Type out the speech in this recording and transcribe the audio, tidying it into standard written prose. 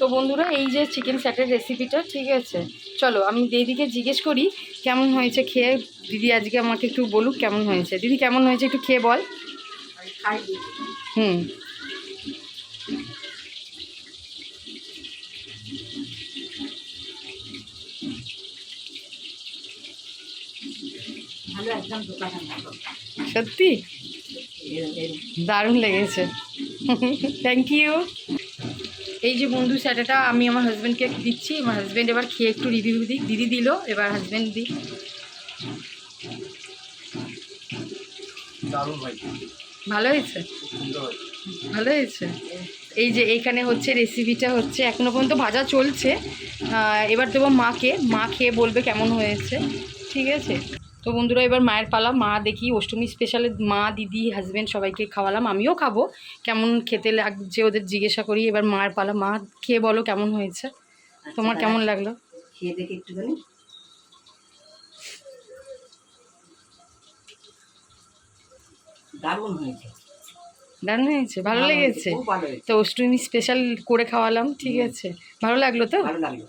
তো বন্ধুরা এই যে চিকেন স্যাটের রেসিপিটা, ঠিক আছে, চলো আমি দিদিকে জিজ্ঞেস করি কেমন হয়েছে খেয়ে। দিদি আজকে আমাকে একটু বলুক কেমন হয়েছে। দিদি কেমন হয়েছে একটু খেয়ে বল। হুম, সত্যি দারুণ লেগেছে। Thank you. এই যে বন্ধু স্যাটাটা আমি আমার হাজব্যান্ডকে দিচ্ছি, আমার হাজব্যান্ড এবার খেয়ে একটু রিভিউ দিই। দিদি দিল, এবার হাজব্যান্ড দিই। ভালো হয়েছে, ভালো হয়েছে। এই যে এইখানে হচ্ছে রেসিপিটা হচ্ছে এখনো পর্যন্ত ভাজা চলছে। এবার দেবো মাকে, মা খেয়ে বলবে কেমন হয়েছে, ঠিক আছে। তো বন্ধুরা এবার মায়ের পালা। মা দেখি অষ্টমী স্পেশালে মা দিদি হাজব্যান্ড সবাইকে খাওয়ালাম, আমিও খাবো। কেমন খেতে লাগছে ওদের জিজ্ঞাসা করি। এবার মায়ের পালা। মা খেয়ে বলো কেমন হয়েছে, তোমার কেমন লাগলো খেয়ে দেখে একটুখানি। দারুণ হয়েছে, দারুণ হয়েছে, ভালো লেগেছে। তো অষ্টমী স্পেশাল করে খাওয়ালাম, ঠিক আছে, ভালো লাগলো তো। ভালো লাগলো।